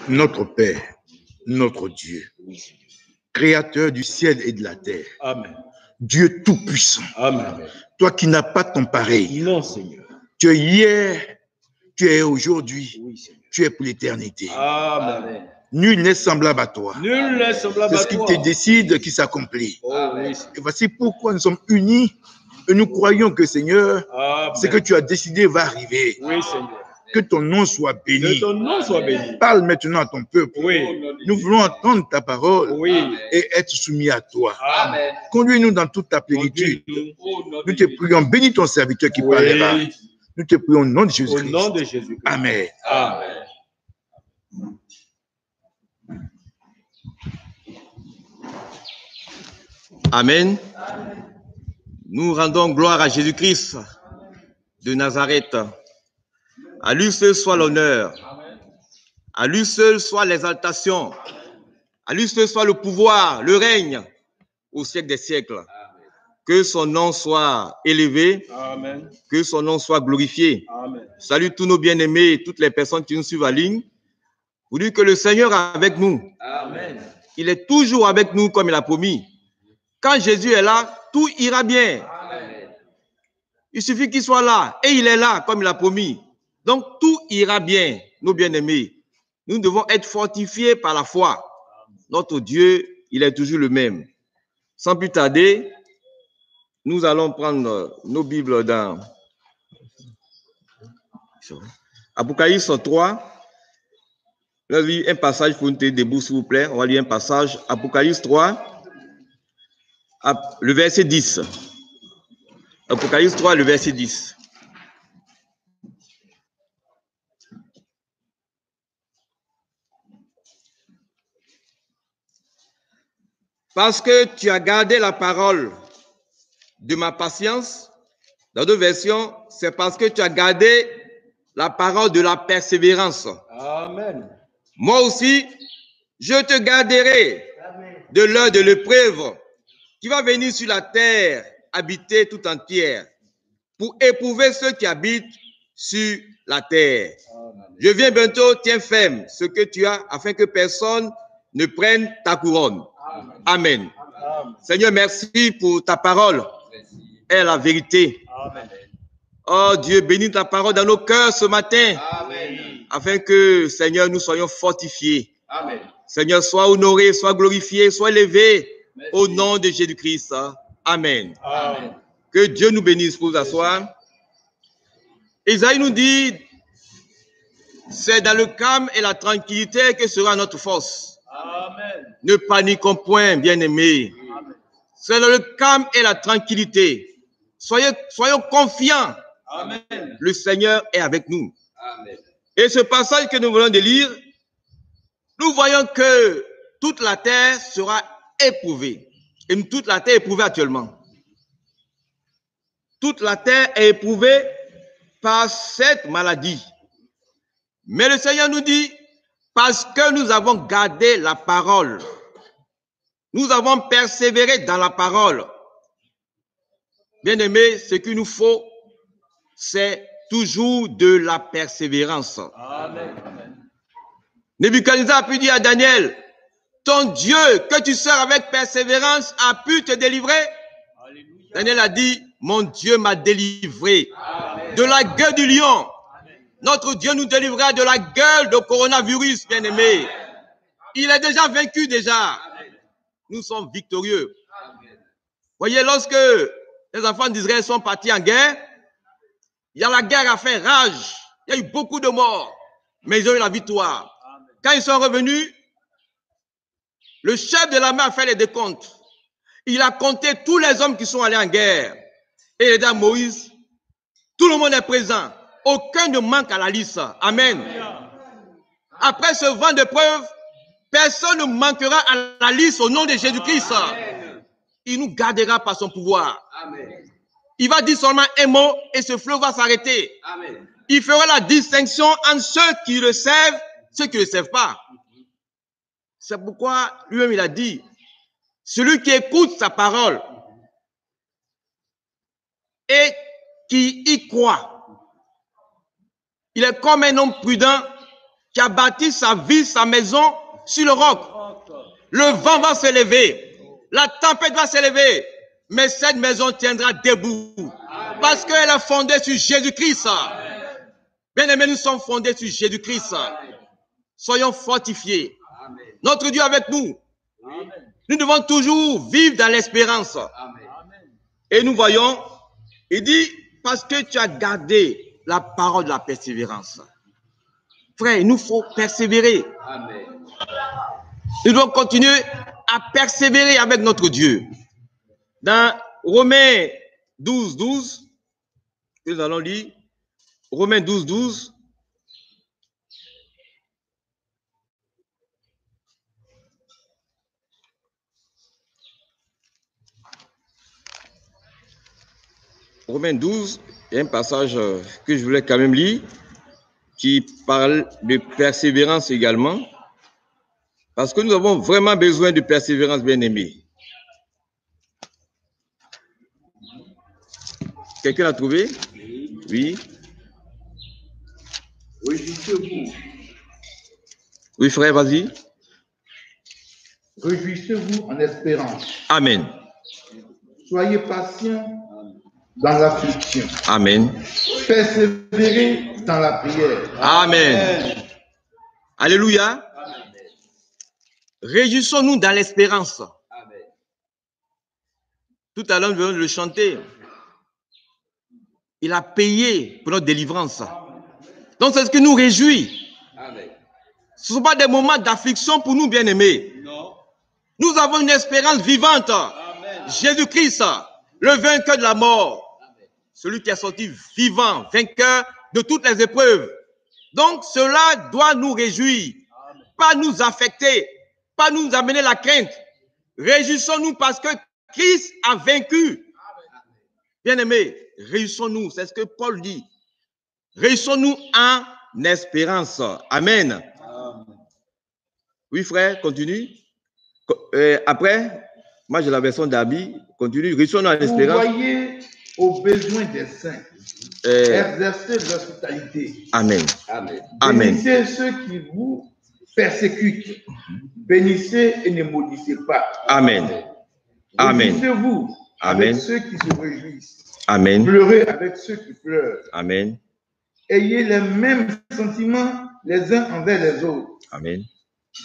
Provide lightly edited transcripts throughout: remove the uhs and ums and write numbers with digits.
Notre Père, notre Dieu, Créateur du ciel et de la terre. Amen. Dieu tout-puissant. Amen. Toi qui n'as pas ton pareil. Non, Seigneur. Tu es hier, tu es aujourd'hui, Oui, Seigneur. tu es pour l'éternité. Amen. Nul n'est semblable à toi. Nul n'est semblable C'est à ce qui toi. te décide qui s'accomplit. Oh, oui, Seigneur. Et voici pourquoi nous sommes unis et nous croyons que, Seigneur, Amen. ce que tu as décidé va arriver. Oui, Seigneur. Que ton nom soit béni. Que ton nom soit béni. Parle maintenant à ton peuple. Oui. Nous voulons entendre ta parole Oui. et être soumis à toi. Amen. Conduis-nous dans toute ta plénitude. Nous te prions, bénis ton serviteur qui parlera. Nous te prions au nom de Jésus-Christ. Au nom de Jésus-Christ. Amen. Amen. Amen. Nous rendons gloire à Jésus-Christ de Nazareth. À lui seul soit l'honneur. À lui seul soit l'exaltation. À lui seul soit le pouvoir, le règne au siècle des siècles. Que son nom soit élevé. Amen. Que son nom soit glorifié. Amen. Salut tous nos bien-aimés et toutes les personnes qui nous suivent en ligne. Vous dites que le Seigneur est avec nous. Amen. Il est toujours avec nous comme il a promis. Quand Jésus est là, tout ira bien. Amen. Il suffit qu'il soit là et il est là comme il a promis. Donc tout ira bien, nos bien-aimés. Nous devons être fortifiés par la foi. Notre Dieu, il est toujours le même. Sans plus tarder, nous allons prendre nos Bibles dans Apocalypse 3. On va lire un passage pour nous tenir debout, s'il vous plaît. On va lire un passage. Apocalypse 3, le verset 10. Apocalypse 3, le verset 10. Parce que tu as gardé la parole de ma patience. Dans deux versions, c'est parce que tu as gardé la parole de la persévérance. Amen. Moi aussi, je te garderai de l'heure de l'épreuve qui va venir sur la terre, habiter tout entière, pour éprouver ceux qui habitent sur la terre. Amen. Je viens bientôt, tiens ferme ce que tu as, afin que personne ne prenne ta couronne. Amen. Amen. Amen. Seigneur, merci pour ta parole et la vérité. Amen. Oh Dieu, bénis ta parole dans nos cœurs ce matin. Amen. Afin que, Seigneur, nous soyons fortifiés. Amen. Seigneur, sois honoré, sois glorifié, sois élevé. Merci. Au nom de Jésus-Christ. Amen. Amen. Que Dieu nous bénisse pour vous asseoir. Isaïe nous dit, c'est dans le calme et la tranquillité que sera notre force. Amen. Ne paniquons point, bien-aimés. C'est dans le calme et la tranquillité. Soyons confiants. Amen. Le Seigneur est avec nous. Amen. Et ce passage que nous venons de lire, nous voyons que toute la terre sera éprouvée. Et toute la terre est éprouvée actuellement. Toute la terre est éprouvée par cette maladie. Mais le Seigneur nous dit, parce que nous avons gardé la parole, nous avons persévéré dans la parole. Bien-aimés, ce qu'il nous faut, c'est toujours de la persévérance. Amen. Nebuchadnezzar a pu dire à Daniel, ton Dieu que tu sers avec persévérance a pu te délivrer. Alléluia. Daniel a dit, mon Dieu m'a délivré. Amen. De la gueule du lion. Amen. Notre Dieu nous délivrera de la gueule du coronavirus, bien-aimés. Il est déjà vaincu déjà. Amen. Nous sommes victorieux. Amen. Voyez, lorsque les enfants d'Israël sont partis en guerre, il y a la guerre a fait rage. Il y a eu beaucoup de morts, mais ils ont eu la victoire. Amen. Quand ils sont revenus, le chef de l'armée a fait les décomptes. Il a compté tous les hommes qui sont allés en guerre. Et il a dit à Moïse, tout le monde est présent. Aucun ne manque à la liste. Amen. Après ce vent de preuve, personne ne manquera à la liste au nom de Jésus-Christ. Il nous gardera par son pouvoir. Amen. Il va dire seulement un mot et ce fleuve va s'arrêter. Amen. Il fera la distinction entre ceux qui le servent et ceux qui ne le servent pas. C'est pourquoi lui-même il a dit, celui qui écoute sa parole et qui y croit, il est comme un homme prudent qui a bâti sa vie, sa maison sur le roc. Le vent va se lever, la tempête va se lever, mais cette maison tiendra debout parce qu'elle est fondée sur Jésus-Christ. Bien-aimés, nous sommes fondés sur Jésus-Christ. Soyons fortifiés. Notre Dieu est avec nous. Nous devons toujours vivre dans l'espérance. Et nous voyons, il dit, parce que tu as gardé la parole de la persévérance. Frère, il nous faut persévérer. Nous devons continuer à persévérer avec notre Dieu. Dans Romains 12, 12, nous allons lire, Romains 12, 12. Romains 12, il y a un passage que je voulais quand même lire, qui parle de persévérance également, parce que nous avons vraiment besoin de persévérance, bien-aimés. Quelqu'un l'a trouvé? Oui. Réjouissez-vous. Oui, frère, vas-y. Réjouissez-vous en espérance. Amen. Soyez patients dans l'affliction. Amen. Persévérez dans la prière. Amen. Alléluia. Réjouissons-nous dans l'espérance. Tout à l'heure, nous venons de le chanter. Il a payé pour notre délivrance. Donc, c'est ce qui nous réjouit. Ce ne sont pas des moments d'affliction pour nous, bien-aimés. Nous avons une espérance vivante. Jésus-Christ, le vainqueur de la mort. Celui qui est sorti vivant, vainqueur de toutes les épreuves. Donc, cela doit nous réjouir. Pas nous affecter. Pas nous amener la crainte. Réjouissons-nous parce que Christ a vaincu. Bien-aimés, réjouissons-nous. C'est ce que Paul dit. Réjouissons-nous en espérance. Amen. Oui, frère, continue. Après, moi j'ai la version d'Abi. Continue. Réjouissons-nous en espérance. Vous voyez aux besoins des saints. Exercez l'hospitalité. Amen. Bénissez ceux qui vous persécutent. Bénissez et ne maudissez pas. Amen. Réjouissez-vous avec Amen. ceux qui se réjouissent. Amen. Pleurez avec ceux qui pleurent. Amen. Ayez les mêmes sentiments les uns envers les autres. Amen.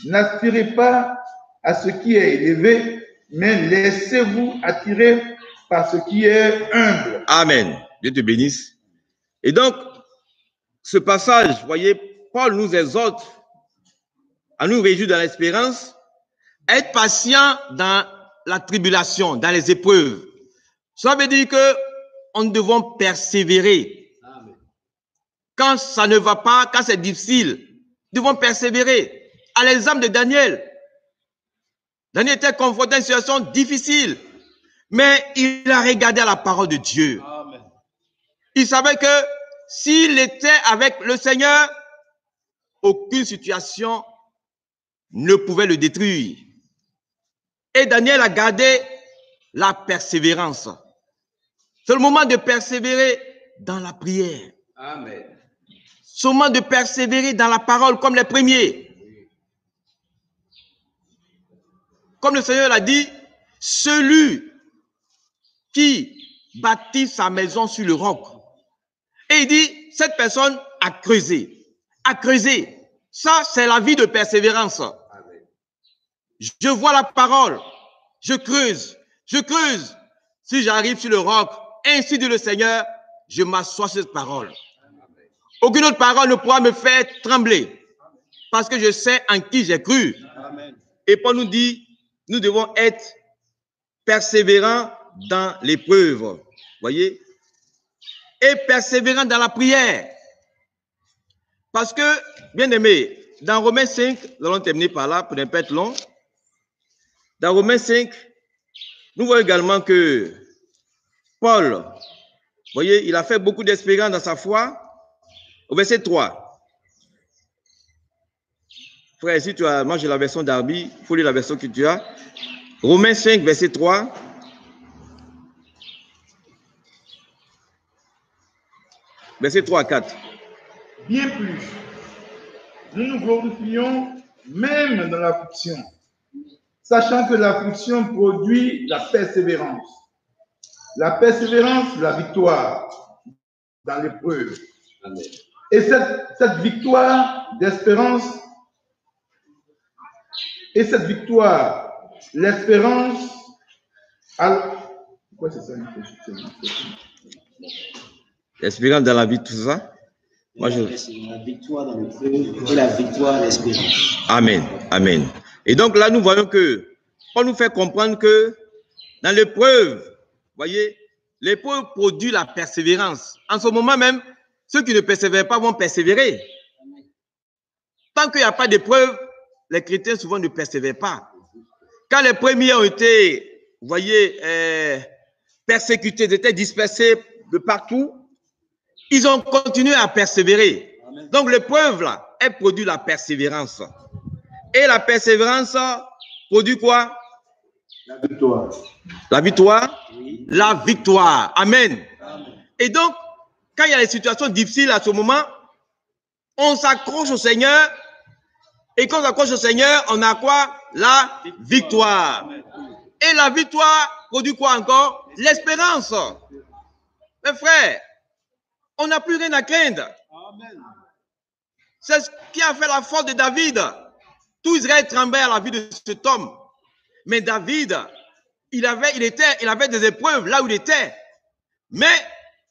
N'aspirez pas à ce qui est élevé, mais laissez-vous attirer par ce qui est humble. Amen. Dieu te bénisse. Et donc, ce passage, vous voyez, Paul nous exhorte à nous réjouir dans l'espérance, à être patient dans la tribulation, dans les épreuves. Ça veut dire que nous devons persévérer. Quand ça ne va pas, quand c'est difficile, nous devons persévérer. À l'exemple de Daniel. Daniel était confronté à une situation difficile, mais il a regardé à la parole de Dieu. Amen. Il savait que s'il était avec le Seigneur, aucune situation ne pouvait le détruire. Et Daniel a gardé la persévérance. C'est le moment de persévérer dans la prière. Amen. C'est le moment de persévérer dans la parole comme les premiers. Comme le Seigneur l'a dit, celui qui bâtit sa maison sur le roc. Et il dit, cette personne a creusé. A creusé. Ça, c'est la vie de persévérance. Amen. Je vois la parole. Je creuse. Je creuse. Si j'arrive sur le roc, ainsi dit le Seigneur, je m'assois sur cette parole. Aucune autre parole ne pourra me faire trembler. Parce que je sais en qui j'ai cru. Amen. Et Paul nous dit, nous devons être persévérants dans l'épreuve. Voyez? Et persévérants dans la prière. Parce que, bien aimé, dans Romains 5, nous allons terminer par là pour ne pas être long. Dans Romains 5, nous voyons également que Paul, voyez, il a fait beaucoup d'espérance dans sa foi. Au verset 3. Frère, si tu as, moi j'ai la version d'Arbi, il faut lire la version que tu as. Romains 5, verset 3. Verset 3 à 4. Bien plus, nous nous glorifions même dans l'affliction, sachant que l'affliction produit la persévérance. La persévérance, la victoire dans l'épreuve. Et cette victoire d'espérance, l'espérance, quoi c'est ça? L'espérance dans la vie, tout ça. Moi, la victoire dans l'épreuve et la victoire l'espérance. Amen. Amen. Et donc là, nous voyons que Paul nous fait comprendre que dans l'épreuve, voyez, l'épreuve produit la persévérance. En ce moment même, ceux qui ne persévèrent pas vont persévérer. Tant qu'il n'y a pas d'épreuve, les chrétiens souvent ne persévèrent pas. Quand les premiers ont été, vous voyez, persécutés, ils étaient dispersés de partout, ils ont continué à persévérer. Amen. Donc l'épreuve, là, elle produit la persévérance. Et la persévérance produit quoi? La victoire. La victoire? Oui. La victoire. Amen. Amen. Et donc, quand il y a des situations difficiles à ce moment, on s'accroche au Seigneur. Et quand on s'accroche au Seigneur, on a quoi? La victoire. Et la victoire produit quoi encore? L'espérance. Mes frères, on n'a plus rien à craindre. C'est ce qui a fait la force de David. Tout Israël tremblait à la vue de cet homme. Mais David, il avait des épreuves là où il était. Mais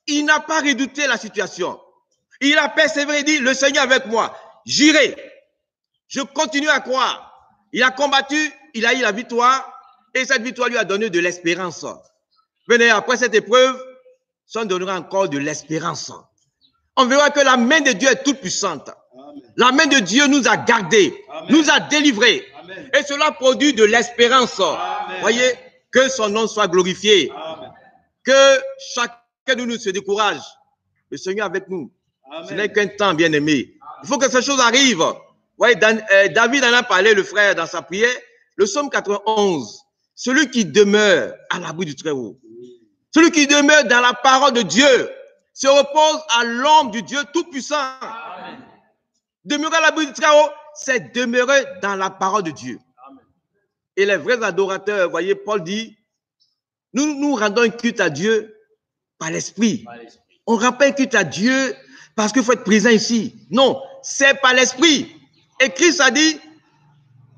il n'a pas redouté la situation. Il a persévéré, il dit, le Seigneur avec moi, j'irai. Je continue à croire. Il a combattu, il a eu la victoire, et cette victoire lui a donné de l'espérance. Venez, après cette épreuve, ça nous donnera encore de l'espérance. On verra que la main de Dieu est toute puissante. Amen. La main de Dieu nous a gardés, Amen. Nous a délivrés. Amen. Et cela produit de l'espérance. Voyez, que son nom soit glorifié. Amen. Que chacun de nous se décourage. Le Seigneur avec nous. Amen. Ce n'est qu'un temps, bien aimé. Il faut que ces choses arrivent. Voyez, David en a parlé, le frère, dans sa prière. Le psaume 91. Celui qui demeure à l'abri du Très-Haut. Celui qui demeure dans la parole de Dieu se repose à l'ombre du Dieu Tout-Puissant. Amen. Demeurer à l'abri du Très-Haut, c'est demeurer dans la parole de Dieu. Amen. Et les vrais adorateurs, voyez, Paul dit, nous rendons un culte à Dieu par l'esprit. On rend pas un culte à Dieu parce qu'il faut être présent ici. Non, c'est par l'esprit. Et Christ a dit,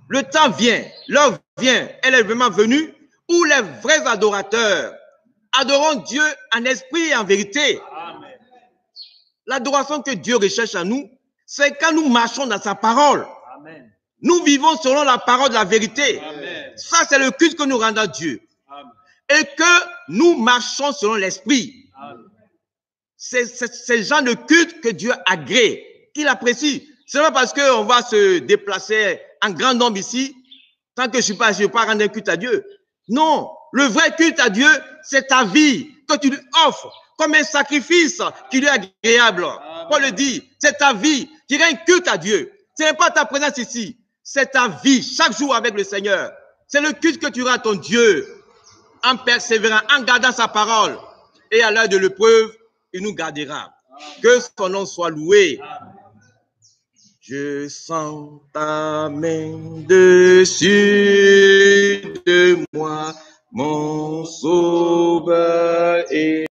le temps vient, l'heure vient, elle est vraiment venue, où les vrais adorateurs adorons Dieu en esprit et en vérité. L'adoration que Dieu recherche en nous, c'est quand nous marchons dans sa parole. Amen. Nous vivons selon la parole de la vérité. Amen. Ça, c'est le culte que nous rendons à Dieu. Amen. Et que nous marchons selon l'esprit. C'est le genre de culte que Dieu agrée, qu'il apprécie. Ce n'est pas parce qu'on va se déplacer en grand nombre ici, tant que je ne vais pas rendre un culte à Dieu. Non, le vrai culte à Dieu, c'est ta vie que tu lui offres comme un sacrifice qui lui est agréable. Amen. Paul le dit, c'est ta vie qui rend un culte à Dieu. Ce n'est pas ta présence ici, c'est ta vie chaque jour avec le Seigneur. C'est le culte que tu rends à ton Dieu en persévérant, en gardant sa parole. Et à l'heure de l'épreuve, il nous gardera. Amen. Que son nom soit loué. Amen. Je sens ta main dessus de moi, mon sauveur et